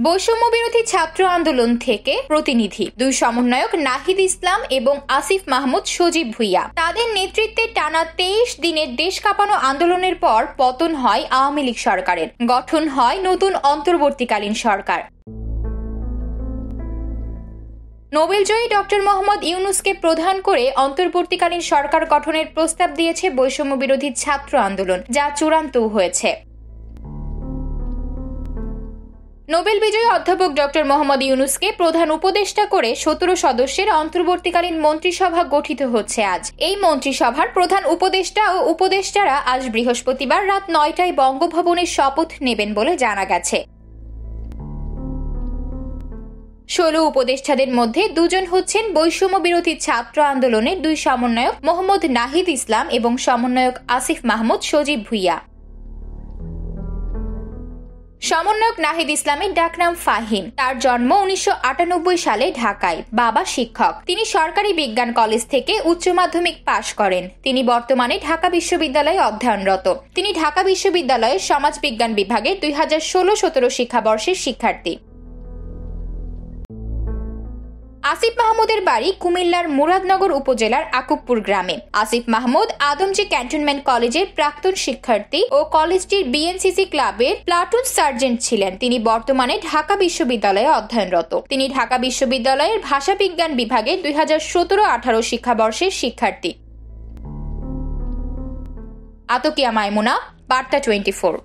বৈষম্য বিরোধী ছাত্র আন্দোলন থেকে প্রতিনিধি দুই সমন্বয়ক নাহিদ ইসলাম এবং আসিফ মাহমুদ সজীব ভুইয়া তাদের নেতৃত্বে টানা 23 দিনের দেশ কাঁপানো আন্দোলনের পর পতন হয় আওয়ামী লীগ সরকারের, গঠন হয় নতুন অন্তর্বর্তীকালীন সরকার। নোবেলজয়ী ডক্টর মোহাম্মদ ইউনূসকে প্রধান করে অন্তর্বর্তীকালীন সরকার গঠনের প্রস্তাব দিয়েছে বৈষম্য বিরোধী ছাত্র আন্দোলন, যা চূড়ান্তও হয়েছে। নোবেল বিজয়ী অধ্যাপক ডক্টর মোহাম্মদ ইউনূসকে প্রধান উপদেষ্টা করে 17 সদস্যের অন্তর্বর্তীকালীন মন্ত্রিসভা গঠিত হচ্ছে আজ। এই মন্ত্রিসভার প্রধান উপদেষ্টা ও উপদেষ্টারা আজ বৃহস্পতিবার রাত 9টায় বঙ্গভবনে শপথ নেবেন বলে জানা গেছে। 16 উপদেষ্টাদের মধ্যে দুজন হচ্ছেন বৈষম্য বিরোধী ছাত্র আন্দোলনের দুই সমন্বয়ক মোহাম্মদ নাহিদ ইসলাম এবং সমন্বয়ক আসিফ মাহমুদ সজীব ভুইয়া। সমন্বয়ক নাহিদ ইসলামের ডাকনাম ফাহিম। তার জন্ম 1998 সালে ঢাকায়। বাবা শিক্ষক। তিনি সরকারি বিজ্ঞান কলেজ থেকে উচ্চ মাধ্যমিক পাশ করেন। তিনি বর্তমানে ঢাকা বিশ্ববিদ্যালয়ে অধ্যয়নরত। তিনি ঢাকা বিশ্ববিদ্যালয়ের সমাজ বিজ্ঞান বিভাগের 2016-17 শিক্ষাবর্ষের শিক্ষার্থী। আসিফ মাহমুদের বাড়ি কুমিল্লার মুরাদনগর উপজেলার আকুবপুর গ্রামে। আসিফ মাহমুদ আদমজী ক্যান্টনমেন্ট কলেজের প্রাক্তন শিক্ষার্থী ও কলেজটির বিএনসিসি ক্লাবের প্লাটুন সার্জেন্ট ছিলেন। তিনি বর্তমানে ঢাকা বিশ্ববিদ্যালয়ে অধ্যয়নরত। তিনি ঢাকা বিশ্ববিদ্যালয়ের ভাষা বিজ্ঞান বিভাগের 2017-18 শিক্ষাবর্ষের শিক্ষার্থী। আতকিয়া মাইমুনা, বার্তা 24।